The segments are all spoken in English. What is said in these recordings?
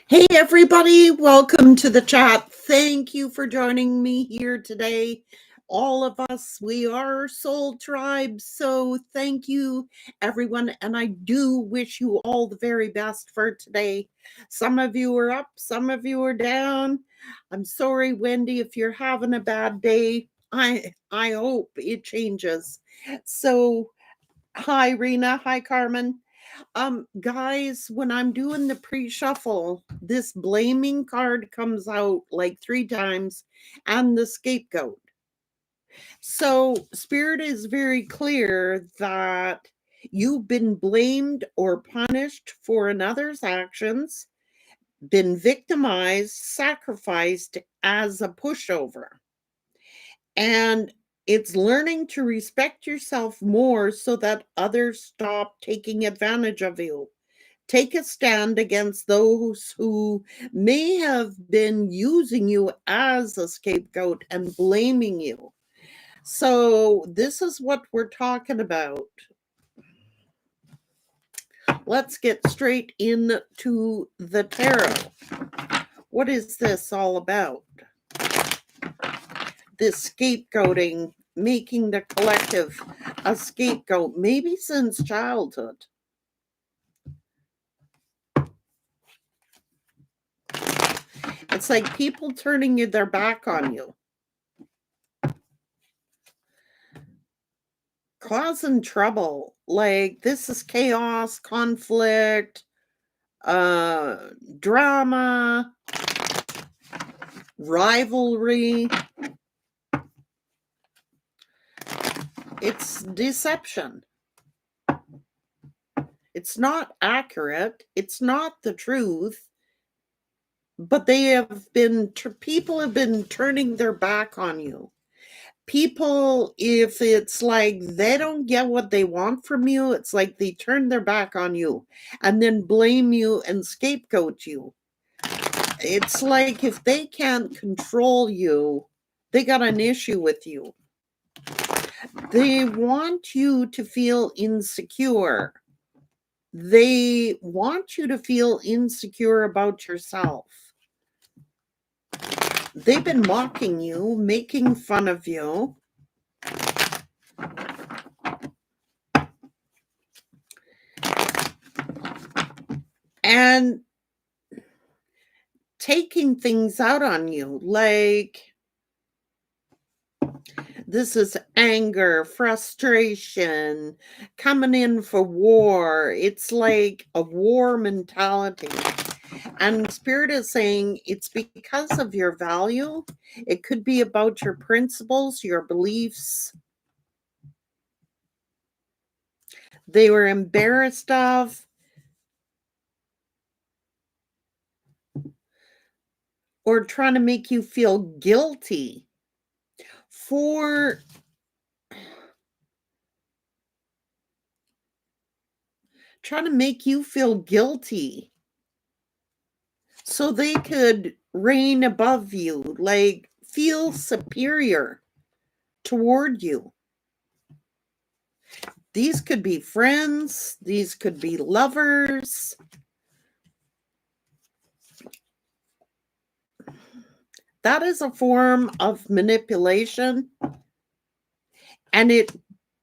Hey, everybody, welcome to the chat. Thank you for joining me here today. All of us, we are Soul Tribe. So thank you, everyone. And I do wish you all the very best for today. Some of you are up, some of you are down. I'm sorry, Wendy, if you're having a bad day. I hope it changes. So, hi, Rena. Hi, Carmen. Guys, when I'm doing the pre-shuffle, this blaming card comes out like 3 times and the scapegoat. So Spirit is very clear that you've been blamed or punished for another's actions, been victimized, sacrificed as a pushover. And it's learning to respect yourself more so that others stop taking advantage of you. Take a stand against those who may have been using you as a scapegoat and blaming you. So, this is what we're talking about. Let's get straight into the tarot. What is this all about? This scapegoating, making the collective a scapegoat, maybe since childhood. It's like people turning their back on you, causing trouble. Like, this is chaos, conflict, drama, rivalry. It's deception. It's not accurate. It's not the truth. But people have been turning their back on you. People, if it's like they don't get what they want from you, it's like they turn their back on you and then blame you and scapegoat you. It's like if they can't control you, they got an issue with you. They want you to feel insecure. They want you to feel insecure about yourself. They've been mocking you, making fun of you. And taking things out on you, like this is anger, frustration, coming in for war. It's like a war mentality. And Spirit is saying it's because of your value. It could be about your principles, your beliefs. They were embarrassed of, or trying to make you feel guilty for trying to make you feel guilty so they could reign above you, like feel superior toward you. These could be friends, these could be lovers. That is a form of manipulation. And it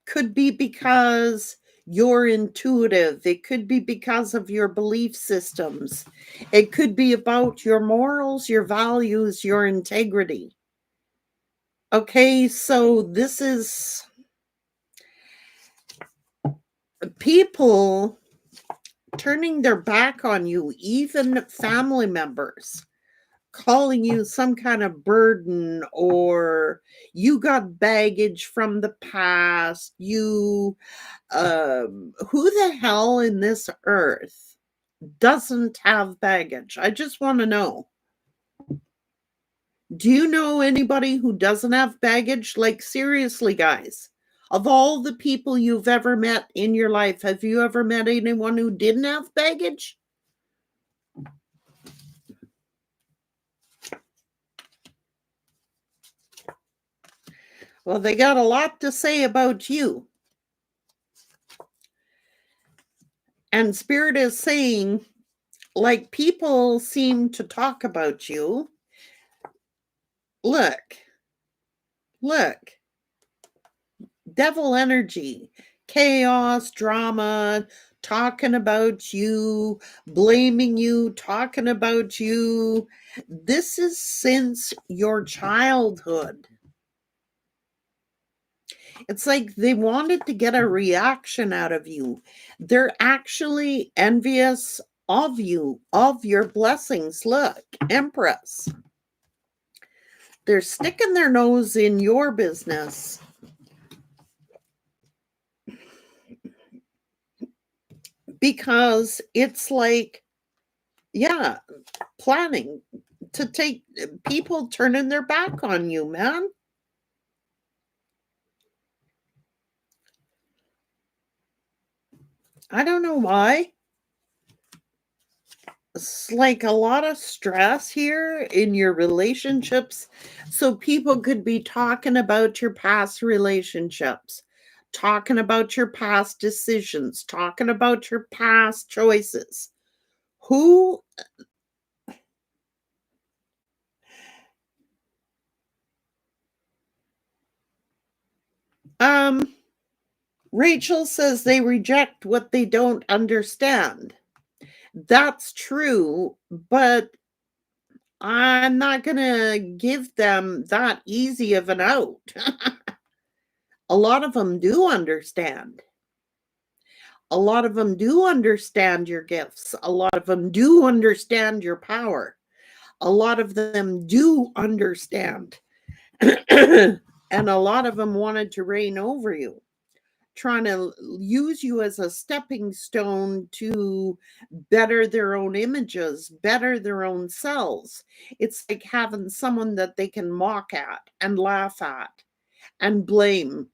could be because you're intuitive. It could be because of your belief systems. It could be about your morals, your values, your integrity. Okay, so this is people turning their back on you, even family members, calling you some kind of burden, or you got baggage from the past. Who the hell in this earth doesn't have baggage? I just want to know. Do you know anybody who doesn't have baggage? Like, seriously, guys, of all the people you've ever met in your life, have you ever met anyone who didn't have baggage? Well, they got a lot to say about you. And Spirit is saying like people seem to talk about you. Look, look, devil energy, chaos, drama, talking about you, blaming you, talking about you. This is since your childhood. It's like they wanted to get a reaction out of you. They're actually envious of you, of your blessings. Look, Empress. They're sticking their nose in your business because it's like, yeah, planning to take people turning their back on you, man. I don't know why. It's like a lot of stress here in your relationships. So people could be talking about your past relationships, talking about your past decisions, talking about your past choices. Who um Rachel says they reject what they don't understand. That's true, but I'm not going to give them that easy of an out. A lot of them do understand. A lot of them do understand your gifts. A lot of them do understand your power. A lot of them do understand. And a lot of them wanted to reign over you, trying to use you as a stepping stone to better their own images, better their own selves. It's like having someone that they can mock at and laugh at and blame.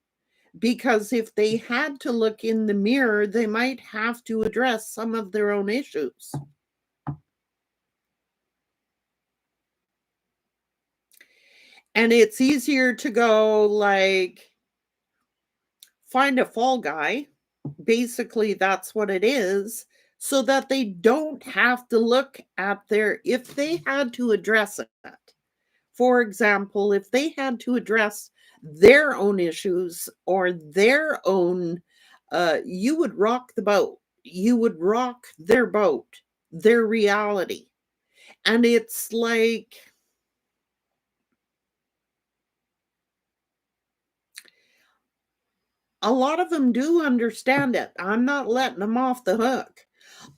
Because if they had to look in the mirror, they might have to address some of their own issues. And it's easier to go like find a fall guy. Basically, that's what it is, so that they don't have to look at their, if they had to address it. For example, if they had to address their own issues or their own, you would rock the boat. You would rock their boat, their reality. And it's like, a lot of them do understand it. I'm not letting them off the hook.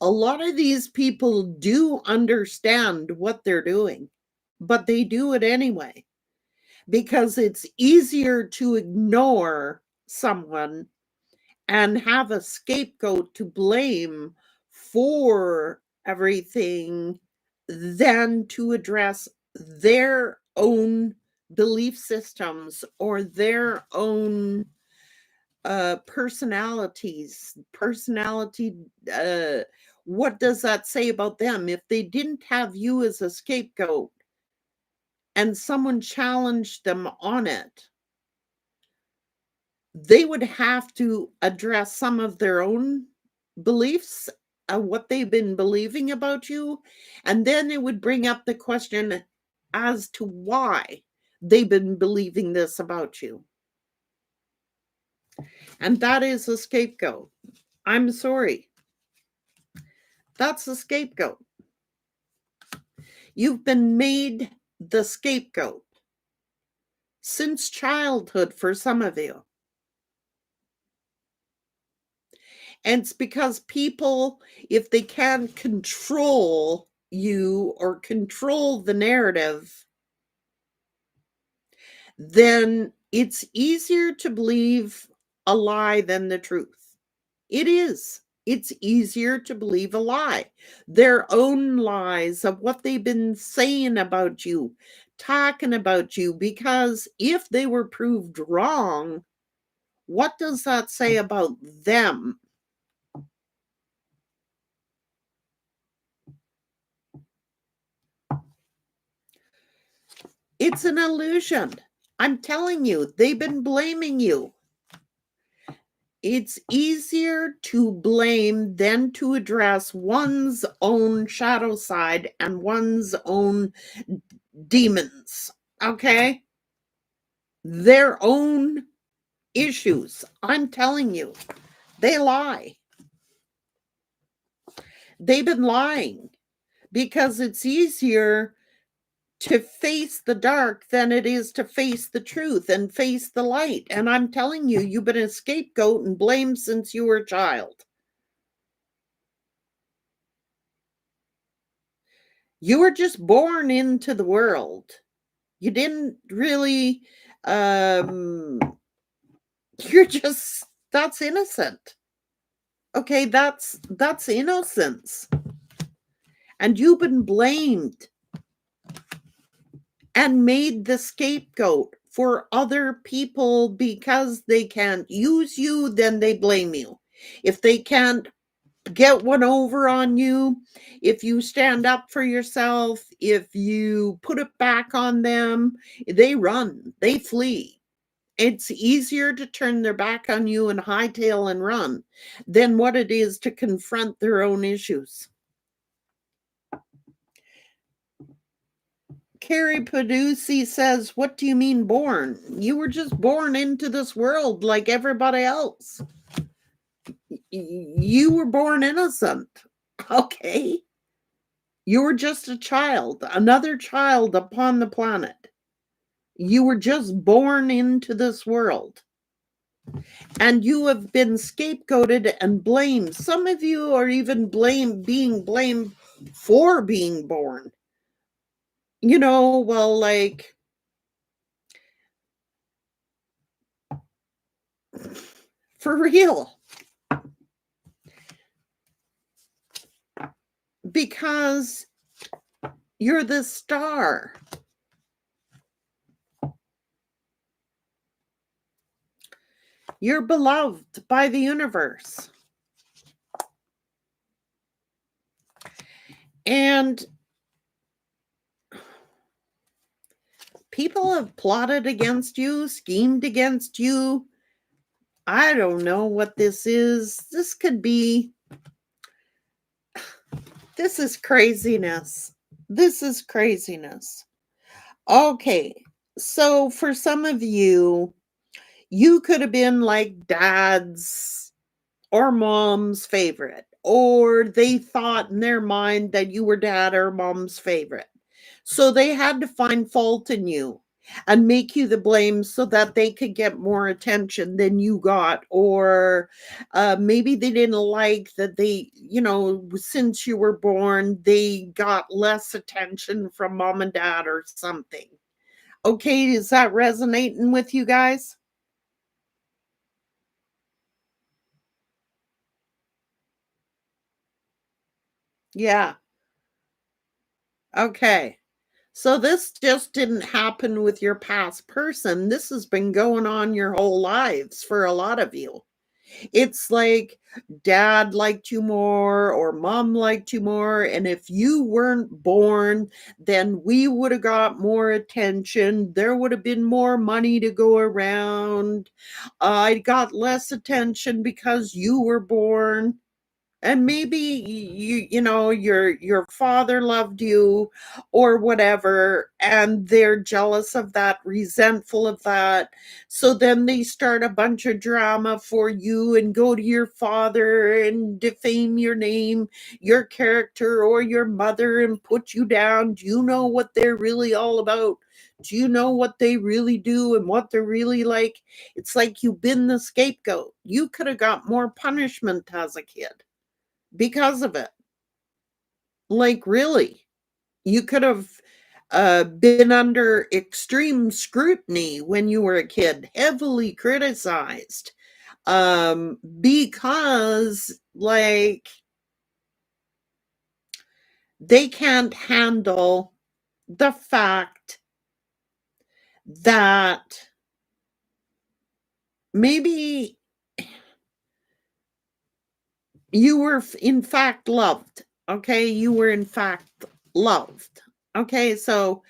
A lot of these people do understand what they're doing, but they do it anyway because it's easier to ignore someone and have a scapegoat to blame for everything than to address their own belief systems or their own personality. uh what does that say about them? If they didn't have you as a scapegoat and someone challenged them on it, they would have to address some of their own beliefs, what they've been believing about you, and then it would bring up the question as to why they've been believing this about you. And that is a scapegoat. I'm sorry. That's a scapegoat. You've been made the scapegoat since childhood for some of you. And it's because people, if they can't control you or control the narrative, then it's easier to believe a lie than the truth. It is. It's easier to believe a lie, their own lies of what they've been saying about you, talking about you, because if they were proved wrong, what does that say about them? It's an illusion. I'm telling you, they've been blaming you. It's easier to blame than to address one's own shadow side and one's own demons. Okay? Their own issues. I'm telling you, they lie. They've been lying because it's easier to face the dark than it is to face the truth and face the light. And I'm telling you, you've been a scapegoat and blamed since you were a child. You were just born into the world. You didn't really, um, you're just, that's innocent. Okay, that's innocence. And you've been blamed and made the scapegoat for other people because they can't use you, then they blame you. If they can't get one over on you, if you stand up for yourself, if you put it back on them, they run, they flee. It's easier to turn their back on you and hightail and run than what it is to confront their own issues. Carrie Paducci says, "What do you mean born? You were just born into this world like everybody else. You were born innocent. Okay. You were just a child, another child upon the planet. You were just born into this world. And you have been scapegoated and blamed. Some of you are even being blamed for being born. You know, well, like, for real. Because you're the star. You're beloved by the universe. And people have plotted against you, schemed against you. I don't know what this is. This could be, this is craziness. This is craziness. Okay, so for some of you, you could have been like dad's or mom's favorite, or they thought in their mind that you were dad or mom's favorite. So they had to find fault in you and make you the blame so that they could get more attention than you got. Or maybe they didn't like that they, you know, since you were born, they got less attention from mom and dad or something. Okay, is that resonating with you guys? Yeah. Okay. So this just didn't happen with your past person. This has been going on your whole lives for a lot of you. It's like dad liked you more or mom liked you more. And if you weren't born, then we would have got more attention. There would have been more money to go around. I got less attention because you were born. And maybe you know your father loved you or whatever, and they're jealous of that, resentful of that, so then they start a bunch of drama for you and go to your father and defame your name, your character, or your mother and put you down. Do you know what they're really all about? Do you know what they really do and what they're really like? It's like you've been the scapegoat. You could have got more punishment as a kid because of it. Like, really, you could have been under extreme scrutiny when you were a kid, heavily criticized, because, like, they can't handle the fact that maybe you were in fact loved. Okay, you were in fact loved. Okay, so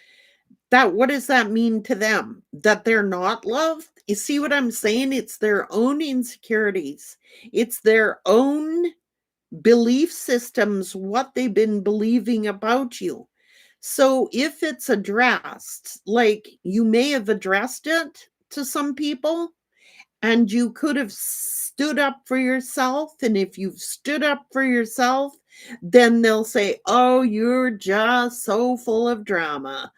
that, what does that mean to them? That they're not loved? You see what I'm saying? It's their own insecurities. It's their own belief systems, what they've been believing about you. So if it's addressed, like you may have addressed it to some people and you could have stood up for yourself. And if you've stood up for yourself, then they'll say, oh, you're just so full of drama.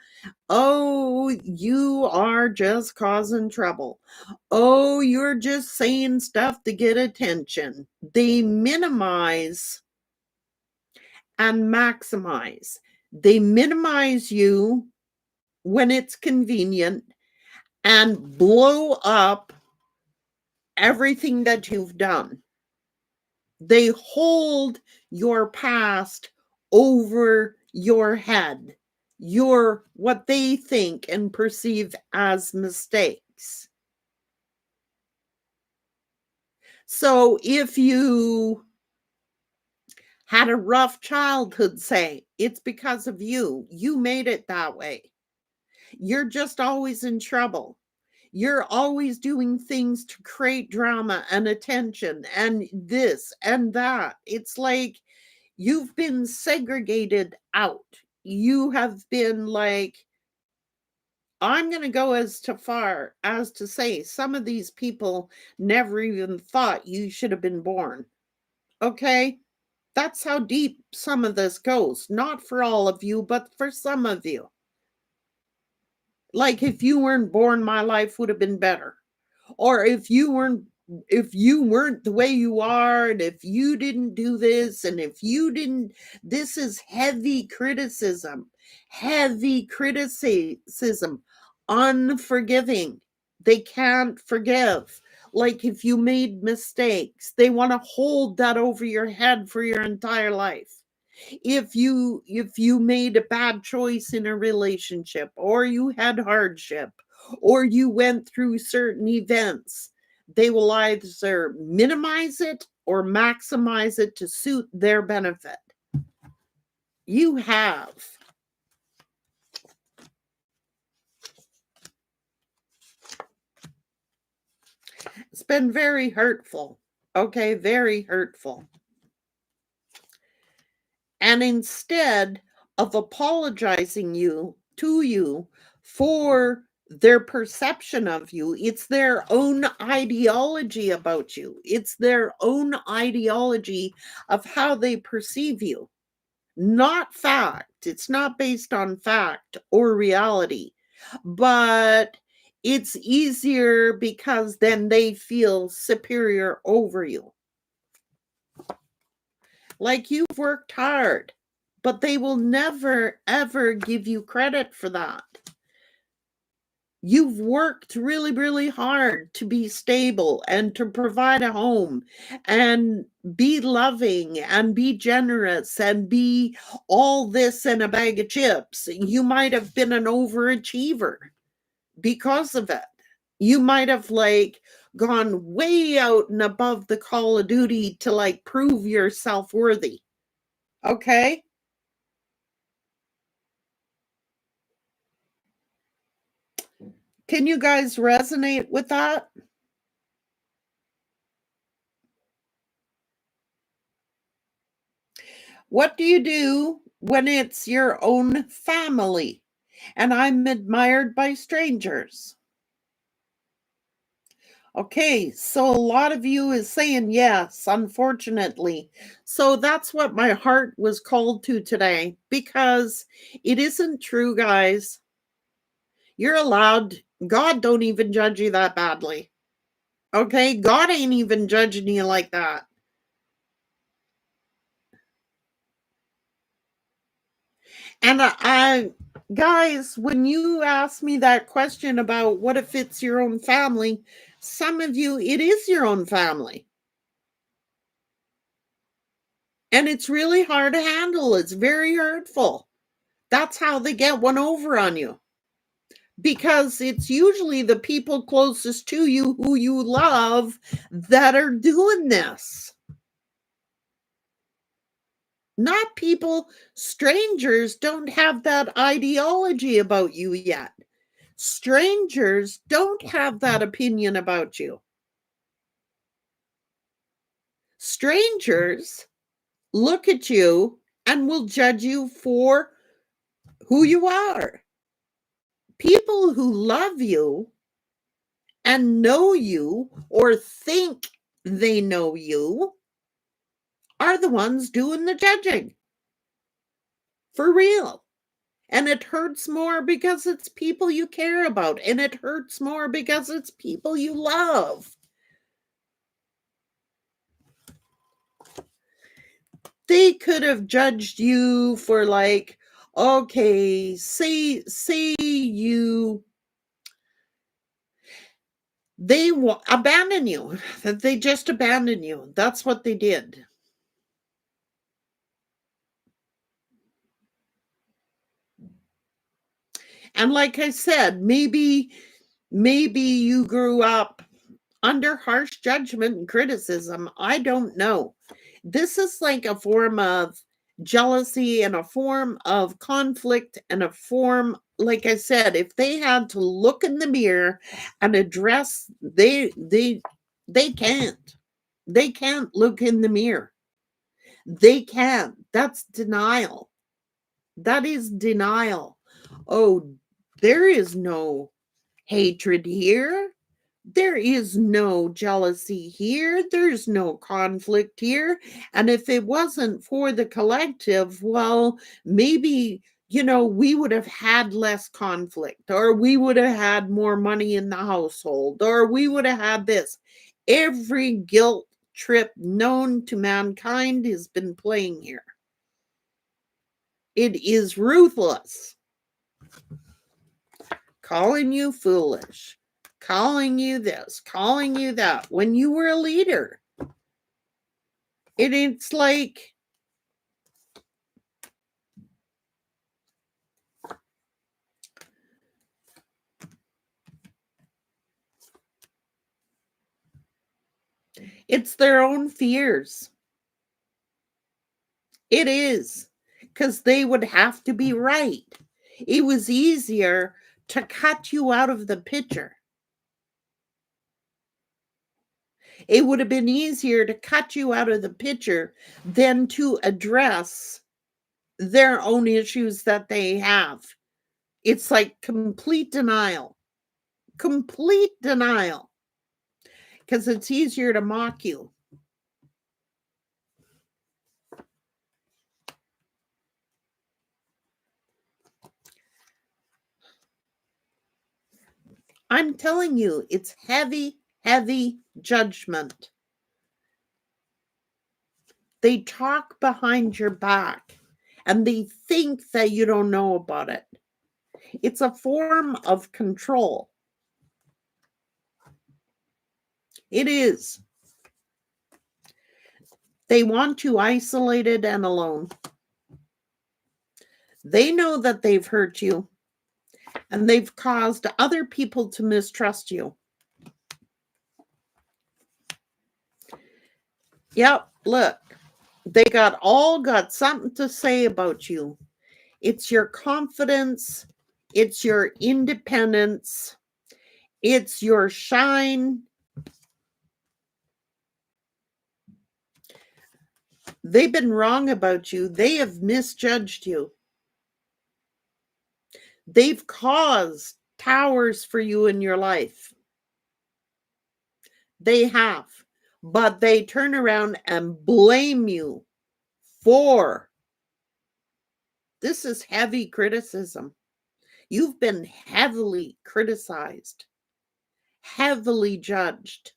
Oh, you are just causing trouble. Oh, you're just saying stuff to get attention. They minimize and maximize. They minimize you when it's convenient and blow up everything that you've done. They hold your past over your head, your what they think and perceive as mistakes. So if you had a rough childhood, say, it's because of you. You made it that way. You're just always in trouble. You're always doing things to create drama and attention and this and that. It's like you've been segregated out. You have been like, I'm going to go as to far as to say some of these people never even thought you should have been born. Okay? That's how deep some of this goes. Not for all of you, but for some of you. Like if you weren't born, my life would have been better. Or if you weren't the way you are, and if you didn't do this, and if you didn't, this is heavy criticism, unforgiving. They can't forgive. Like if you made mistakes, they want to hold that over your head for your entire life. If you made a bad choice in a relationship, or you had hardship, or you went through certain events, they will either minimize it or maximize it to suit their benefit. You have. It's been very hurtful. Okay, very hurtful. And instead of apologizing to you for their perception of you, it's their own ideology about you. It's their own ideology of how they perceive you, not fact. It's not based on fact or reality, but it's easier because then they feel superior over you. Like you've worked hard, but they will never, ever give you credit for that. You've worked really, really hard to be stable and to provide a home and be loving and be generous and be all this and a bag of chips. You might have been an overachiever because of it. You might have like gone way out and above the call of duty to like prove yourself worthy. Okay? Can you guys resonate with that? What do you do when it's your own family and I'm admired by strangers? Okay, so a lot of you is saying yes, unfortunately. So that's what my heart was called to today, because it isn't true, guys. You're allowed, God don't even judge you that badly. Okay, God ain't even judging you like that. And guys, when you ask me that question about what if it's your own family, some of you, it is your own family. And it's really hard to handle. It's very hurtful. That's how they get one over on you. Because it's usually the people closest to you who you love that are doing this. Not people, strangers don't have that ideology about you yet. Strangers don't have that opinion about you. Strangers look at you and will judge you for who you are. People who love you and know you or think they know you are the ones doing the judging. For real. And it hurts more because it's people you care about. And it hurts more because it's people you love. They could have judged you for like, okay, say you, they abandon you. They just abandon you. That's what they did. And like I said, maybe you grew up under harsh judgment and criticism. I don't know. This is like a form of jealousy and a form of conflict and a form, like I said, if they had to look in the mirror and address, they can't. They can't look in the mirror. They can't. That's denial. That is denial. Oh, there is no hatred here. There is no jealousy here. There's no conflict here. And if it wasn't for the collective, well, maybe, we would have had less conflict, or we would have had more money in the household, or we would have had this. Every guilt trip known to mankind has been playing here. It is ruthless. Calling you foolish, calling you this, calling you that, when you were a leader. It's like, it's their own fears. It is, because they would have to be right. It was easier to cut you out of the picture. It would have been easier to cut you out of the picture than to address their own issues that they have. It's like complete denial. Complete denial. Because it's easier to mock you. I'm telling you, it's heavy, heavy judgment. They talk behind your back and they think that you don't know about it. It's a form of control. It is. They want you isolated and alone. They know that they've hurt you and they've caused other people to mistrust you. Yep, look, they got something to say about you. It's your confidence, it's your independence, it's your shine. They've been wrong about you. They have misjudged you. They've caused towers for you in your life. They have. But they turn around and blame you for. This is heavy criticism. You've been heavily criticized, heavily judged.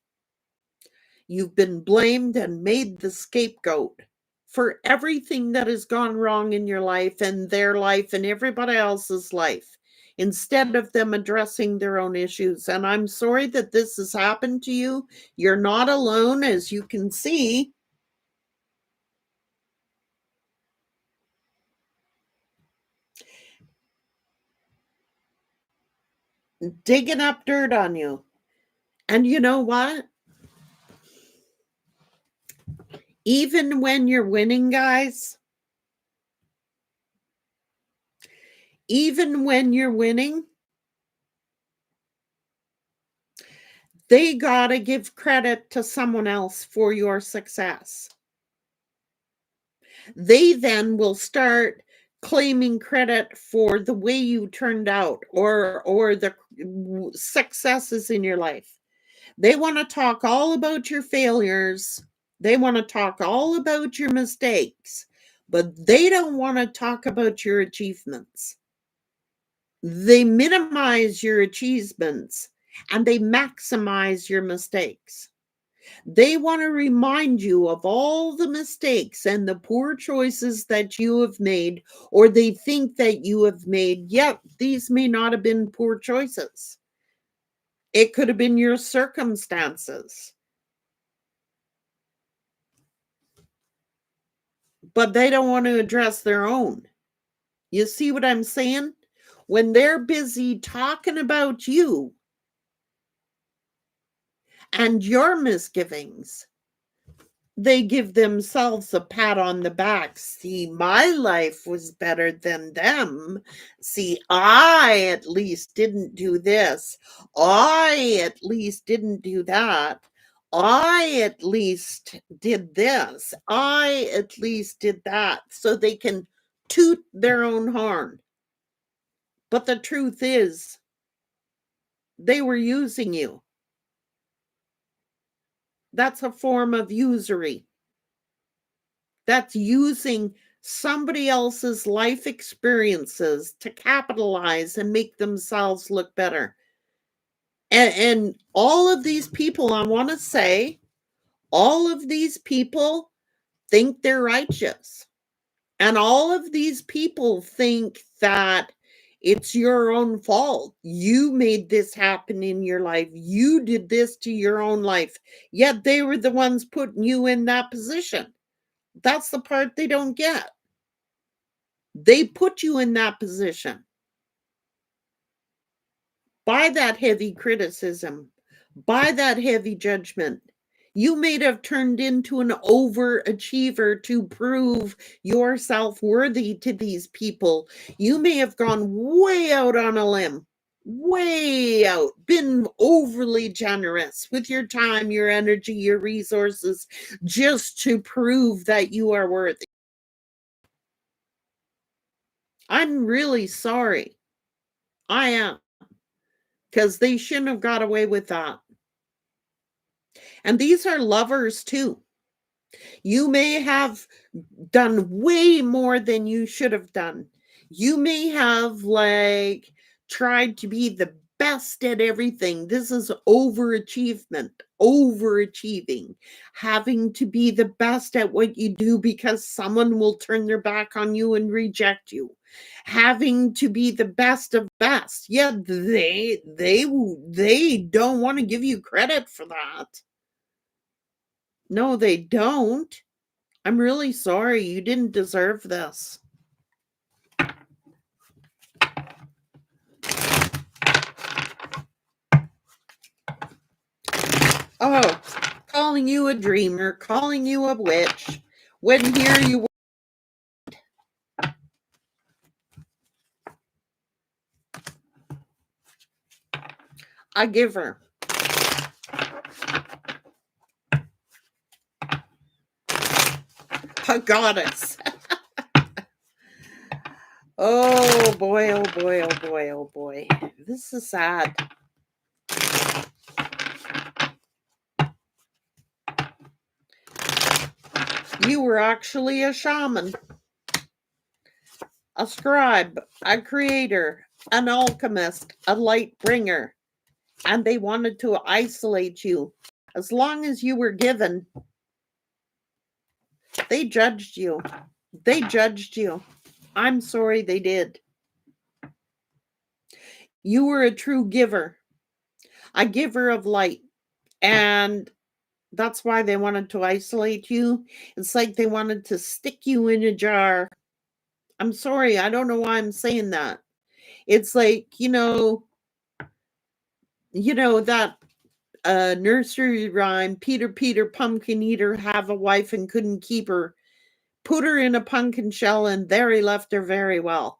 You've been blamed and made the scapegoat for everything that has gone wrong in your life and their life and everybody else's life, instead of them addressing their own issues. And I'm sorry that this has happened to you. You're not alone, as you can see. Digging up dirt on you. And you know what? Even when you're winning, guys, even when you're winning, They got to give credit to someone else for your success. They then will start claiming credit for the way you turned out, or the successes in your life. They want to talk all about your failures. They want to talk all about your mistakes, but they don't want to talk about your achievements. They minimize your achievements and they maximize your mistakes. They want to remind you of all the mistakes and the poor choices that you have made, or they think that you have made. Yet, these may not have been poor choices. It could have been your circumstances. But they don't want to address their own. You see what I'm saying? When they're busy talking about you and your misgivings, they give themselves a pat on the back. See, my life was better than them. See, I at least didn't do this. I at least didn't do that. I at least did this. I at least did that. So they can toot their own horn. But the truth is, they were using you. That's a form of usury. That's using somebody else's life experiences to capitalize and make themselves look better. And all of these people, I want to say, all of these people think they're righteous. And all of these people think that it's your own fault. You made this happen in your life. You did this to your own life. Yet they were the ones putting you in that position. That's the part they don't get. They put you in that position by that heavy criticism, by that heavy judgment. You may have turned into an overachiever to prove yourself worthy to these people. You may have gone way out on a limb, way out, been overly generous with your time, your energy, your resources, just to prove that you are worthy. I'm really sorry. I am. Because they shouldn't have got away with that. And these are lovers too. You may have done way more than you should have done. You may have tried to be the best at everything. This is overachievement, overachieving, having to be the best at what you do because someone will turn their back on you and reject you. Having to be the best of best. Yeah, they don't want to give you credit for that. No, they don't. I'm really sorry. You didn't deserve this. Oh, calling you a dreamer, calling you a witch, when here you were a giver. A goddess. Oh boy, oh boy, oh boy, oh boy. This is sad. You were actually a shaman, a scribe, a creator, an alchemist, a light bringer, and they wanted to isolate you. As long as you were given, they judged you. They judged you. I'm sorry they did. You were a true giver, a giver of light. And that's why they wanted to isolate you. It's like they wanted to stick you in a jar. I'm sorry, I don't know why I'm saying that. It's like, that nursery rhyme, Peter, Peter, pumpkin eater, have a wife and couldn't keep her. Put her in a pumpkin shell and there he left her very well.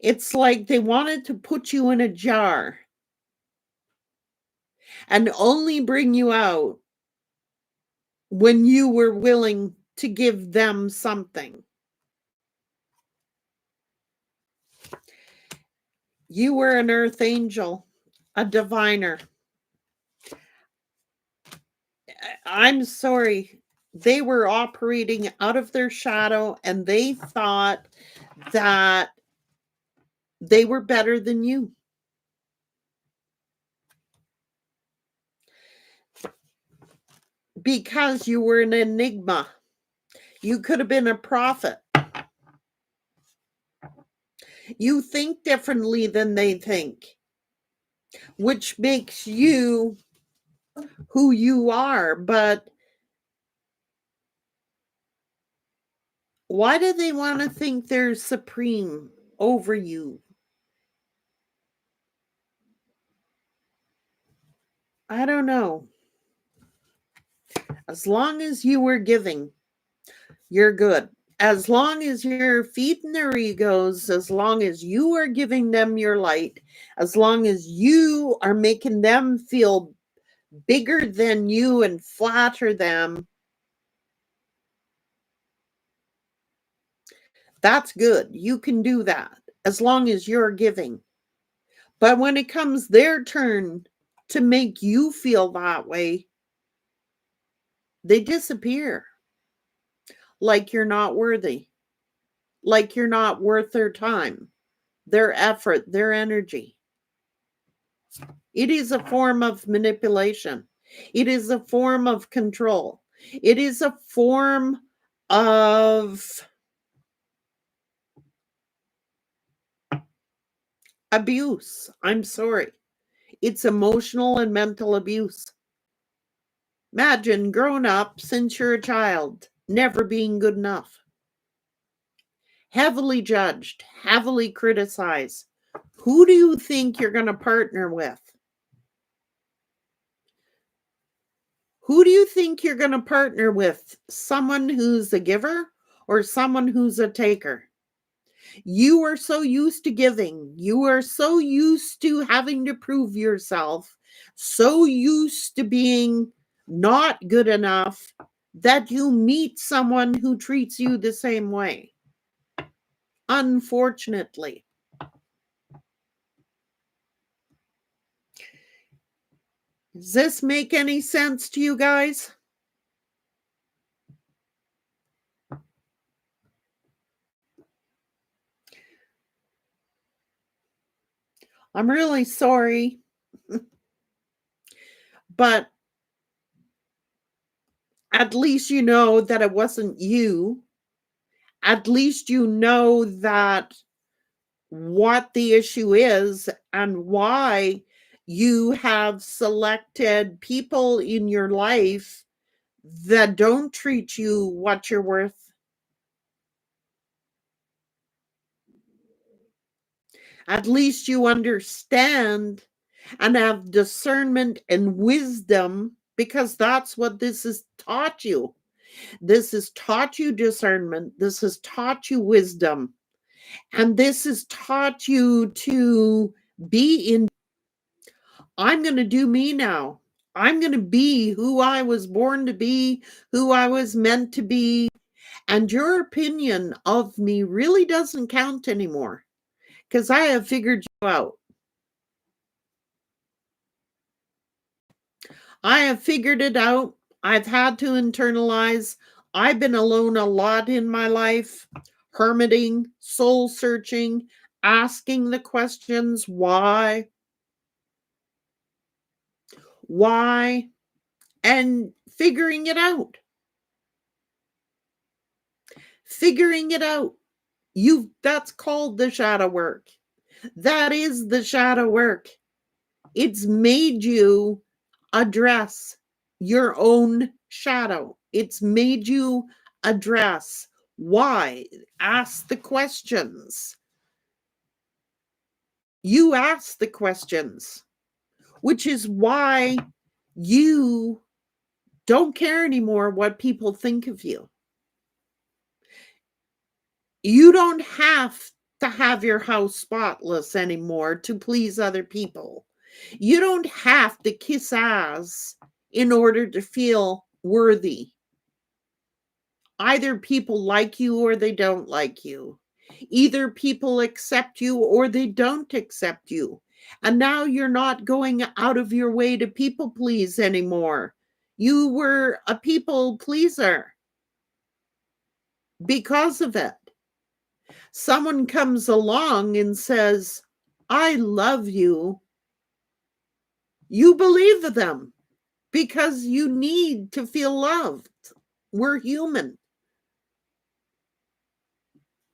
It's like they wanted to put you in a jar and only bring you out when you were willing to give them something. You were an earth angel, a diviner. I'm sorry. They were operating out of their shadow and they thought that they were better than you. Because you were an enigma. You could have been a prophet. You think differently than they think, which makes you who you are. But why do they want to think they're supreme over you? I don't know. As long as you were giving, you're good. As long as you're feeding their egos, as long as you are giving them your light, as long as you are making them feel bigger than you and flatter them, that's good. You can do that as long as you're giving. But when it comes their turn to make you feel that way, they disappear. Like you're not worthy. Like you're not worth their time, their effort, their energy. It is a form of manipulation. It is a form of control. It is a form of abuse. I'm sorry. It's emotional and mental abuse. Imagine growing up since you're a child, never being good enough, heavily judged, heavily criticized. Who do you think you're going to partner with? Who do you think you're going to partner with? Someone who's a giver or someone who's a taker? You are so used to giving. You are so used to having to prove yourself, so used to being not good enough that you meet someone who treats you the same way. Unfortunately. Does this make any sense to you guys? I'm really sorry, but at least you know that it wasn't you. At least you know that what the issue is and why you have selected people in your life that don't treat you what you're worth. At least you understand and have discernment and wisdom, because that's what this has taught you. This has taught you discernment. This has taught you wisdom. And this has taught you to be in. I'm going to do me now. I'm going to be who I was born to be, who I was meant to be. And your opinion of me really doesn't count anymore because I have figured you out. I have figured it out. I've had to internalize. I've been alone a lot in my life, hermiting, soul searching, asking the questions why, and figuring it out. Figuring it out. That's called the shadow work. That is the shadow work. It's made you address your own shadow. It's made you address why. Ask the questions. You ask the questions, which is why you don't care anymore what people think of you. You don't have to have your house spotless anymore to please other people. You don't have to kiss ass in order to feel worthy. Either people like you or they don't like you. Either people accept you or they don't accept you. And now you're not going out of your way to people please anymore. You were a people pleaser because of it. Someone comes along and says, I love you. You believe them because you need to feel loved. We're human.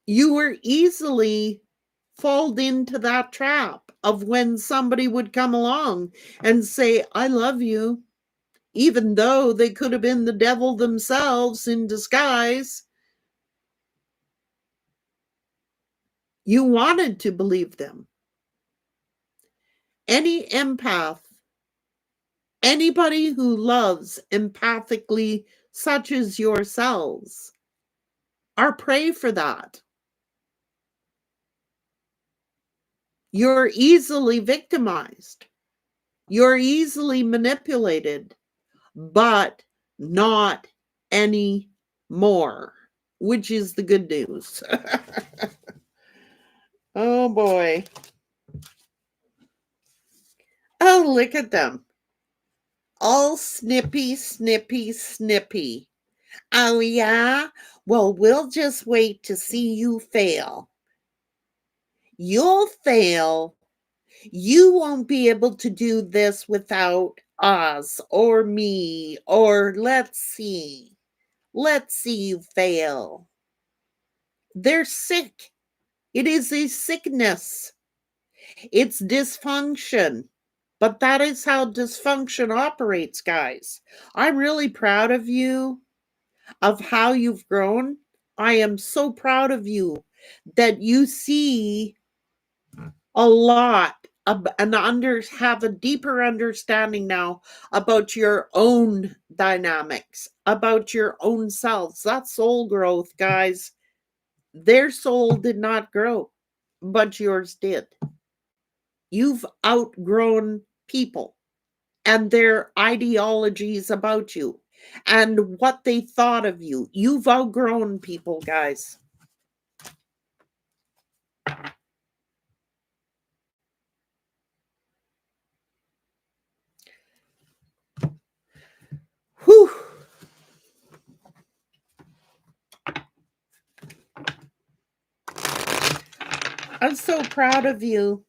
You were easily fall into that trap of when somebody would come along and say, I love you, even though they could have been the devil themselves in disguise. You wanted to believe them. Any empath, anybody who loves empathically, such as yourselves, are prey for that. You're easily victimized. You're easily manipulated, but not anymore, which is the good news. Oh boy. Oh, look at them. All snippy, snippy, snippy. Oh, yeah? Well, we'll just wait to see you fail. You'll fail. You won't be able to do this without us or me, or let's see. Let's see you fail. They're sick. It is a sickness. It's dysfunction. But that is how dysfunction operates, guys. I'm really proud of you, of how you've grown. I am so proud of you that you see a lot of, and have a deeper understanding now about your own dynamics, about your own selves. That's soul growth, guys. Their soul did not grow, but yours did. You've outgrown people and their ideologies about you and what they thought of you. You've outgrown people, guys. Whew. I'm so proud of you.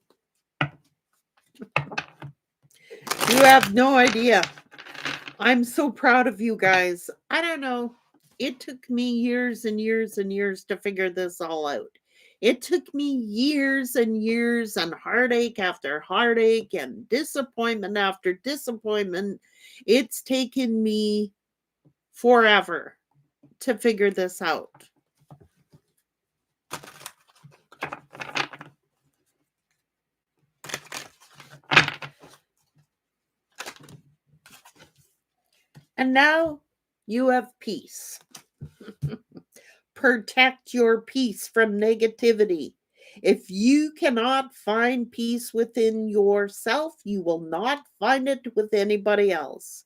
You have no idea. I'm so proud of you guys. I don't know. It took me years and years and years to figure this all out. It took me years and years and heartache after heartache and disappointment after disappointment. It's taken me forever to figure this out. And now you have peace. Protect your peace from negativity. If you cannot find peace within yourself, you will not find it with anybody else.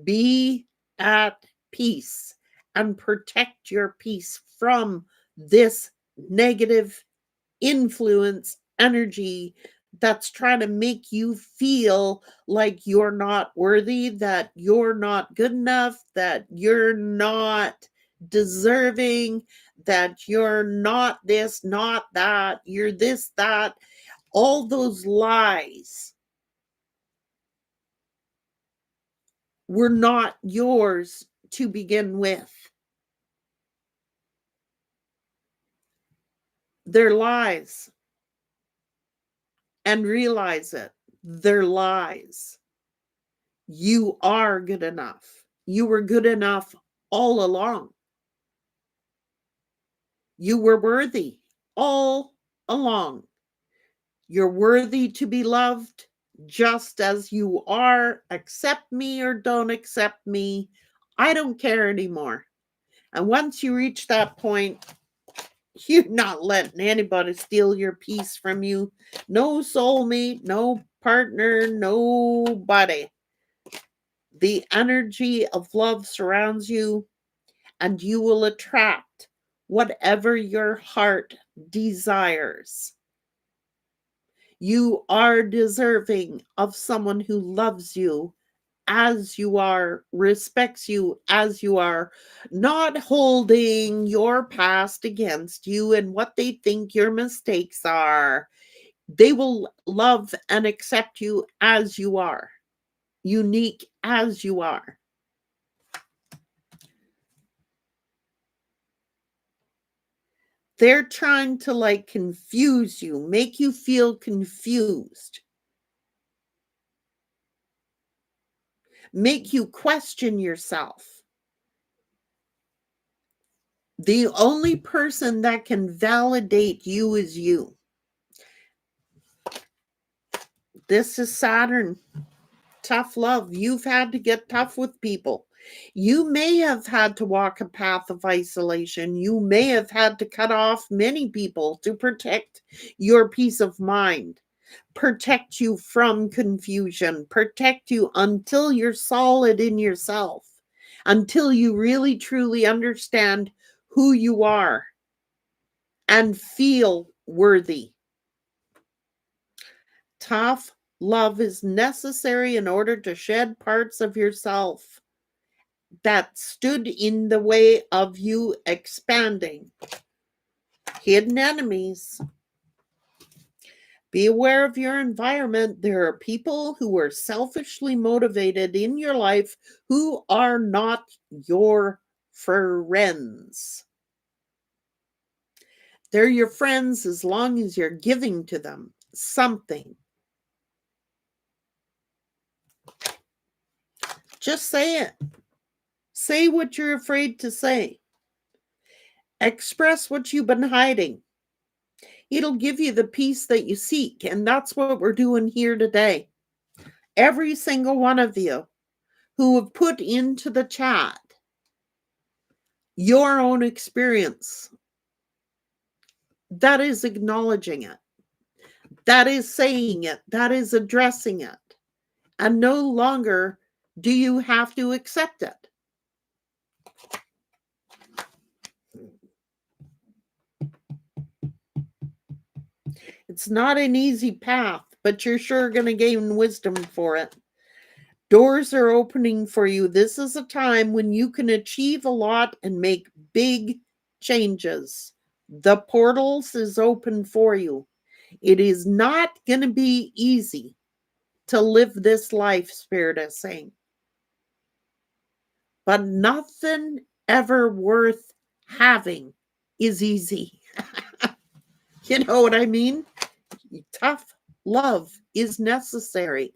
Be at peace and protect your peace from this negative influence energy that's trying to make you feel like you're not worthy, that you're not good enough, that you're not deserving, that you're not this, not that, you're this, that. All those lies were not yours to begin with. They're lies. And realize it. They're lies. You are good enough. You were good enough all along. You were worthy all along. You're worthy to be loved just as you are. Accept me or don't accept me. I don't care anymore. And once you reach that point, You're not letting anybody steal your peace from you. No soulmate, no partner, nobody. The energy of love surrounds you, and you will attract whatever your heart desires. You are deserving of someone who loves you as you are, respects you as you are, not holding your past against you and what they think your mistakes are. They will love and accept you as you are, unique as you are. They're trying to like confuse you, make you feel confused, make you question yourself. The only person that can validate you is you. This is Saturn. Tough love. You've had to get tough with people. You may have had to walk a path of isolation. You may have had to cut off many people to protect your peace of mind, protect you from confusion, protect you until you're solid in yourself, until you really truly understand who you are and feel worthy. Tough love is necessary in order to shed parts of yourself that stood in the way of you expanding. Hidden enemies. Be aware of your environment. There are people who are selfishly motivated in your life who are not your friends. They're your friends as long as you're giving to them something. Just say it. Say what you're afraid to say. Express what you've been hiding. It'll give you the peace that you seek. And that's what we're doing here today. Every single one of you who have put into the chat your own experience, that is acknowledging it. That is saying it. That is addressing it. And no longer do you have to accept it. It's not an easy path, but you're sure going to gain wisdom for it. Doors are opening for you. This is a time when you can achieve a lot and make big changes. The portals is open for you. It is not going to be easy to live this life, Spirit is saying. But nothing ever worth having is easy. You know what I mean? Tough love is necessary.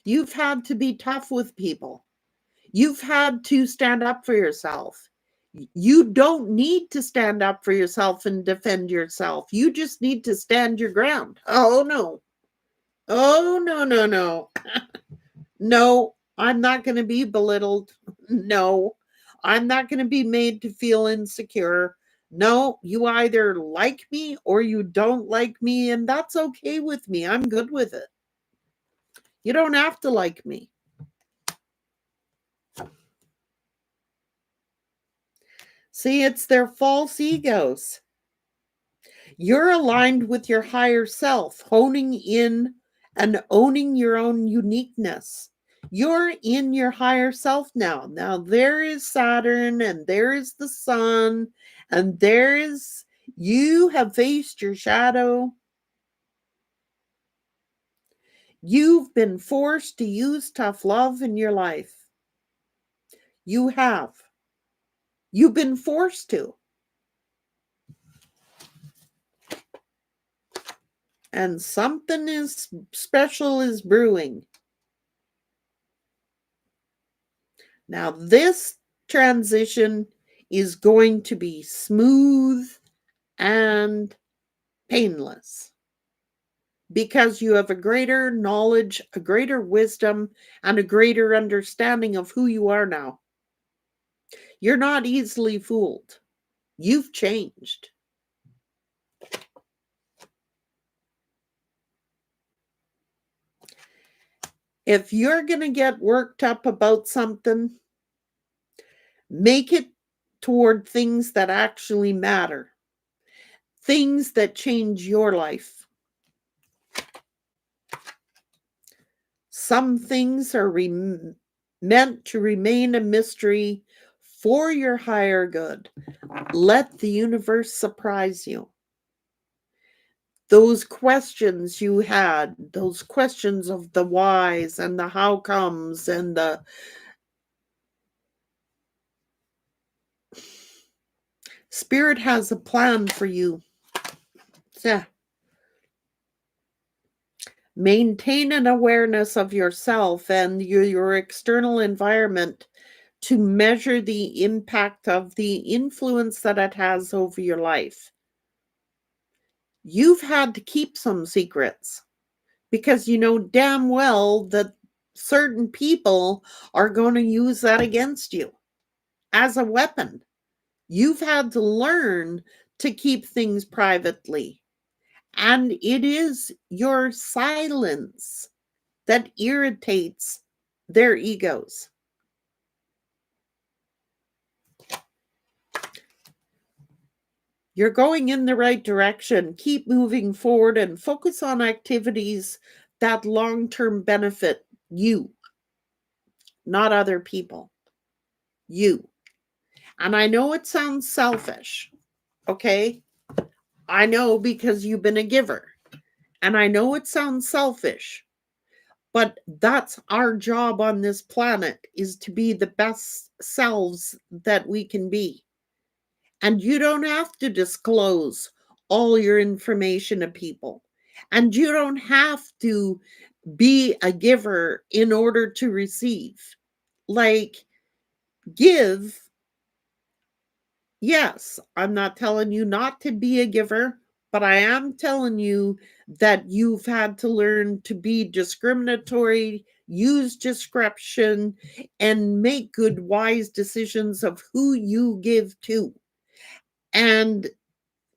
You've had to be tough with people. You've had to stand up for yourself. You don't need to stand up for yourself and defend yourself. You just need to stand your ground. Oh, no. Oh, no, no, no. No, I'm not going to be belittled. No, I'm not going to be made to feel insecure. No, you either like me or you don't like me, and that's okay with me. I'm good with it. You don't have to like me. See, it's their false egos. You're aligned with your higher self, honing in and owning your own uniqueness. You're in your higher self now. Now, there is Saturn, and there is the sun, and there is you have faced your shadow. You've been forced to use tough love in your life. You have. You've been forced to. And something is special is brewing. Now, this transition is going to be smooth and painless because you have a greater knowledge, a greater wisdom, and a greater understanding of who you are now. You're not easily fooled. You've changed. If you're going to get worked up about something, make it toward things that actually matter, things that change your life. Some things are meant to remain a mystery for your higher good. Let the universe surprise you. Those questions you had, those questions of the whys and the how comes and the Spirit has a plan for you. Yeah. Maintain an awareness of yourself and your external environment to measure the impact of the influence that it has over your life. You've had to keep some secrets because you know damn well that certain people are going to use that against you as a weapon. You've had to learn to keep things privately. And it is your silence that irritates their egos. You're going in the right direction. Keep moving forward and focus on activities that long-term benefit you, not other people. You. And I know it sounds selfish, okay? I know because you've been a giver. And I know it sounds selfish, but that's our job on this planet, is to be the best selves that we can be. And you don't have to disclose all your information to people. And you don't have to be a giver in order to receive. Like, give. Yes, I'm not telling you not to be a giver, but I am telling you that you've had to learn to be discriminatory, use discretion, and make good, wise decisions of who you give to and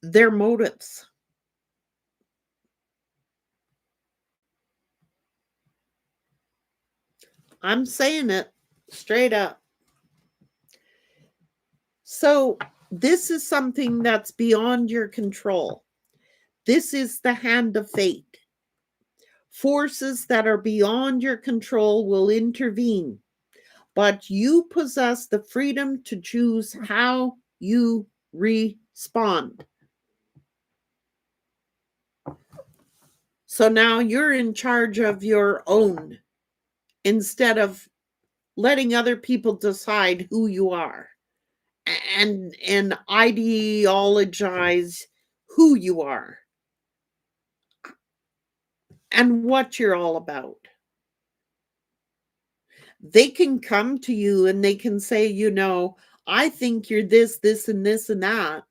their motives. I'm saying it straight up. So, this is something that's beyond your control. This is the hand of fate. Forces that are beyond your control will intervene, but you possess the freedom to choose how you respond. So now you're in charge of your own instead of letting other people decide who you are and ideologize who you are and what you're all about. They can come to you and they can say, I think you're this, this, and this, and that.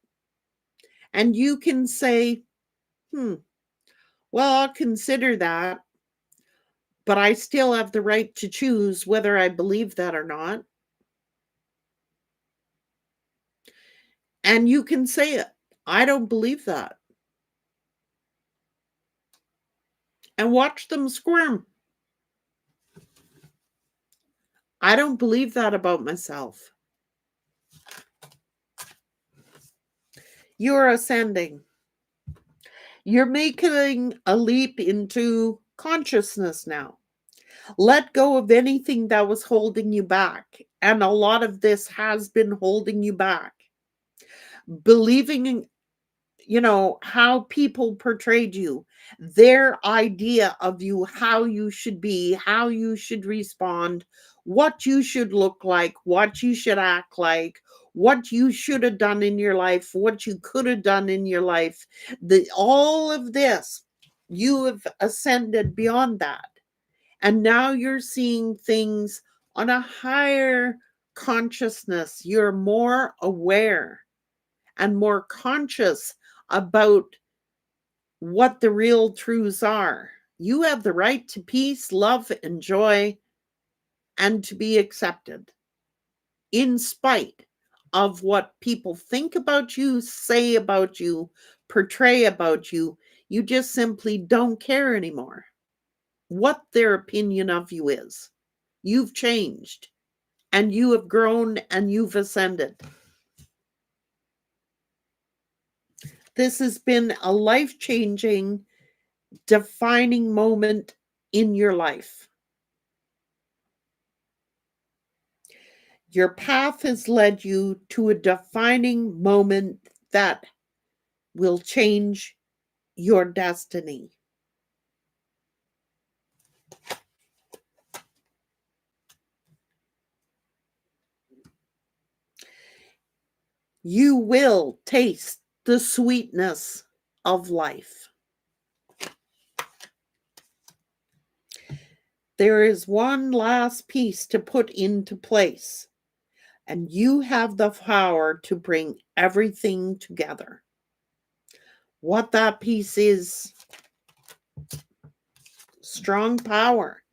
And you can say, well, I'll consider that, but I still have the right to choose whether I believe that or not. And you can say it. I don't believe that. And watch them squirm. I don't believe that about myself. You're ascending. You're making a leap into consciousness now. Let go of anything that was holding you back. And a lot of this has been holding you back. Believing in, how people portrayed you, their idea of you, how you should be, how you should respond, what you should look like, what you should act like, what you should have done in your life, what you could have done in your life. All of this, you have ascended beyond that. And now you're seeing things on a higher consciousness. You're more aware and more conscious about what the real truths are. You have the right to peace, love, and joy, and to be accepted in spite of what people think about you, say about you, portray about you. You just simply don't care anymore. what their opinion of you is. You've changed and you have grown and you've ascended. This has been a life-changing, defining moment in your life. Your path has led you to a defining moment that will change your destiny. You will taste the sweetness of life. There is one last piece to put into place, and you have the power to bring everything together. What that piece is: strong power.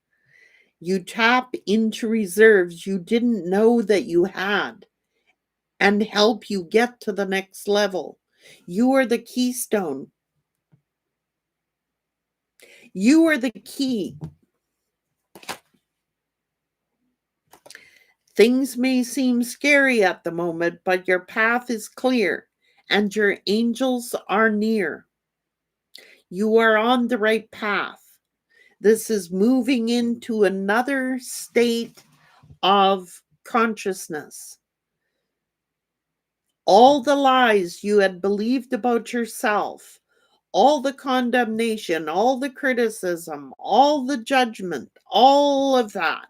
You tap into reserves you didn't know that you had and help you get to the next level. You are the keystone. You are the key. Things may seem scary at the moment, but your path is clear and your angels are near. You are on the right path. This is moving into another state of consciousness. All the lies you had believed about yourself, all the condemnation, all the criticism, all the judgment, all of that,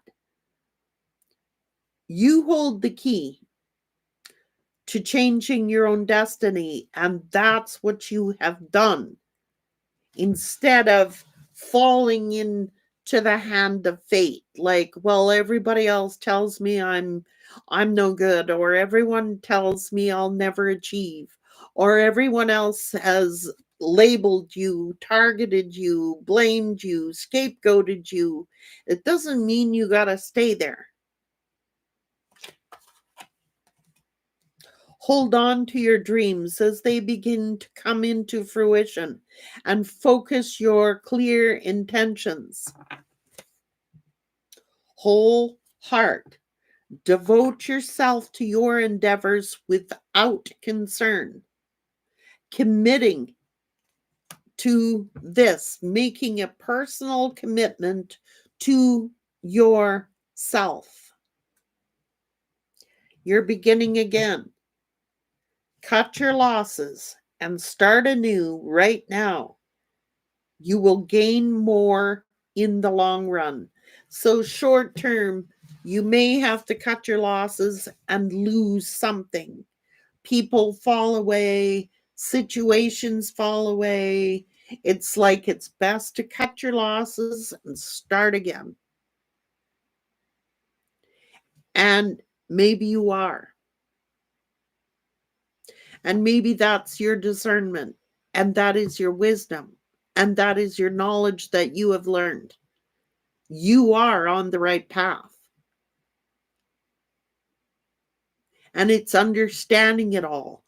you hold the key to changing your own destiny, and that's what you have done. Instead of falling into the hand of fate, like, well, everybody else tells me I'm no good, or everyone tells me I'll never achieve, or everyone else has labeled you, targeted you, blamed you, scapegoated you. It doesn't mean you got to stay there. Hold on to your dreams as they begin to come into fruition and focus your clear intentions. Whole heart. Devote yourself to your endeavors without concern. Committing to this, making a personal commitment to yourself. You're beginning again. Cut your losses and start anew right now. You will gain more in the long run. So short term, you may have to cut your losses and lose something. People fall away, situations fall away. It's like it's best to cut your losses and start again. And maybe you are. And maybe that's your discernment, and that is your wisdom, and that is your knowledge that you have learned. You are on the right path. And it's understanding it all.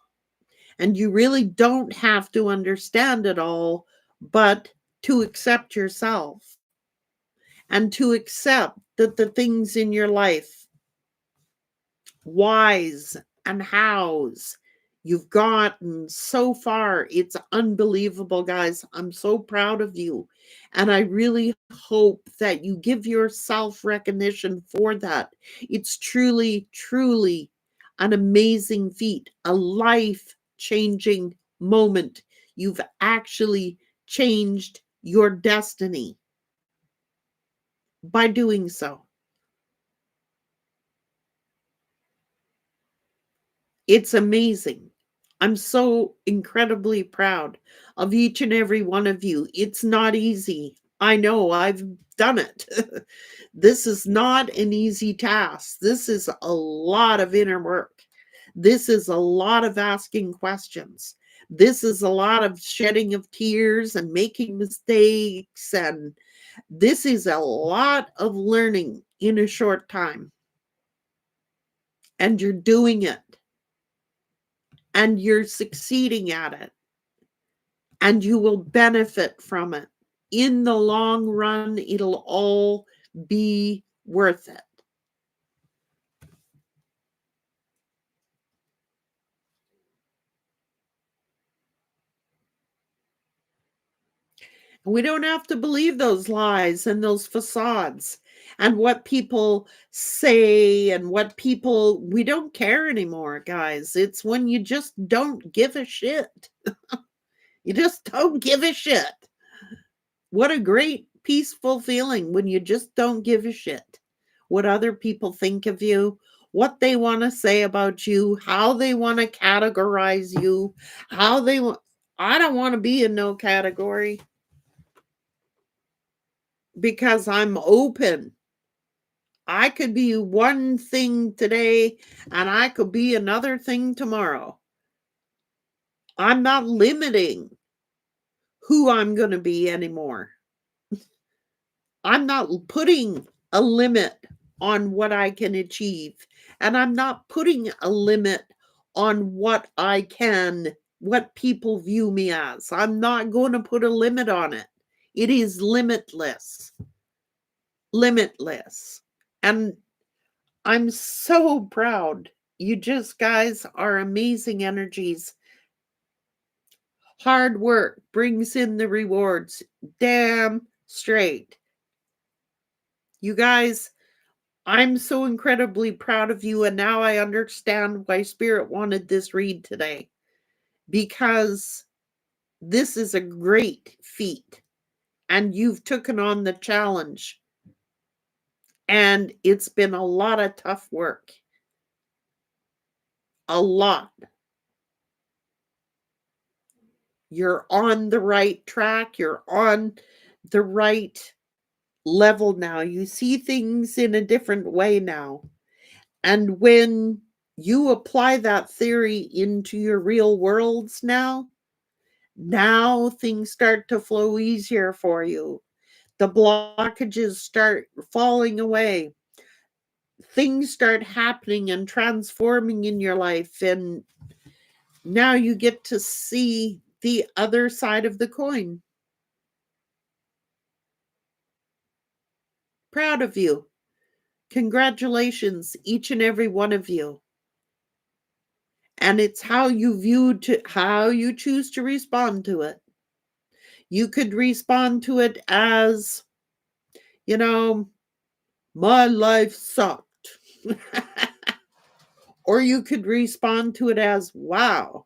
And you really don't have to understand it all, but to accept yourself and to accept that the things in your life, whys and hows, you've gotten so far. It's unbelievable, guys. I'm so proud of you. And I really hope that you give yourself recognition for that. It's truly, truly an amazing feat, a life-changing moment. You've actually changed your destiny by doing so. It's amazing. I'm so incredibly proud of each and every one of you. It's not easy. I know, I've done it. This is not an easy task. This is a lot of inner work. This is a lot of asking questions. This is a lot of shedding of tears and making mistakes. And this is a lot of learning in a short time. And you're doing it. And you're succeeding at it, and you will benefit from it in the long run, it'll all be worth it. We don't have to believe those lies and those facades and what people say and what people, we don't care anymore, guys. It's when you just don't give a shit. You just don't give a shit. What a great, peaceful feeling when you just don't give a shit what other people think of you, what they want to say about you, how they want to categorize you, how they want. I don't want to be in no category because I'm open. I could be one thing today and I could be another thing tomorrow. I'm not limiting who I'm going to be anymore. I'm not putting a limit on what I can achieve. And I'm not putting a limit on what what people view me as. I'm not going to put a limit on it. It is limitless. Limitless. And I'm so proud. You just guys are amazing energies. Hard work brings in the rewards. Damn straight. You guys, I'm so incredibly proud of you. And now I understand why Spirit wanted this read today. Because this is a great feat. And you've taken on the challenge. And it's been a lot of tough work. A lot. You're on the right track. You're on the right level now. You see things in a different way now. And when you apply that theory into your real worlds now things start to flow easier for you. The blockages start falling away. Things start happening and transforming in your life. And now you get to see the other side of the coin. Proud of you. Congratulations, each and every one of you. And it's how how you choose to respond to it. You could respond to it as, my life sucked. Or you could respond to it as, wow,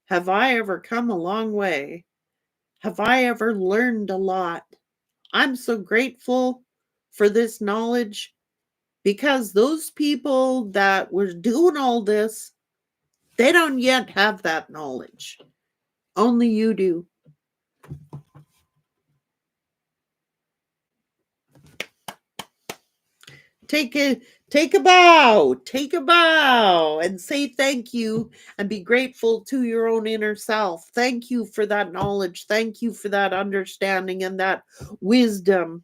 have I ever come a long way? Have I ever learned a lot? I'm so grateful for this knowledge because those people that were doing all this, they don't yet have that knowledge. Only you do. Take a bow and say thank you and be grateful to your own inner self. Thank you for that knowledge. Thank you for that understanding and that wisdom.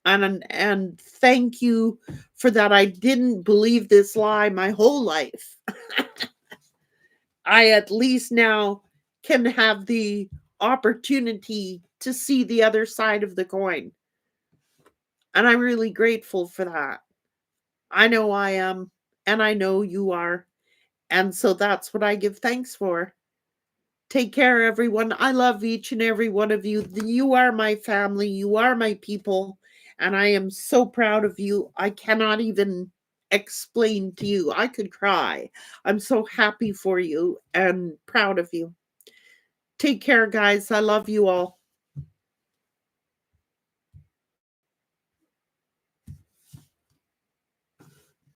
And thank you for that. I didn't believe this lie my whole life. I at least now can have the opportunity to see the other side of the coin. And I'm really grateful for that. I know I am, and I know you are. And so that's what I give thanks for. Take care, everyone. I love each and every one of you. You are my family. You are my people. And I am so proud of you. I cannot even explain to you. I could cry. I'm so happy for you and proud of you. Take care, guys. I love you all.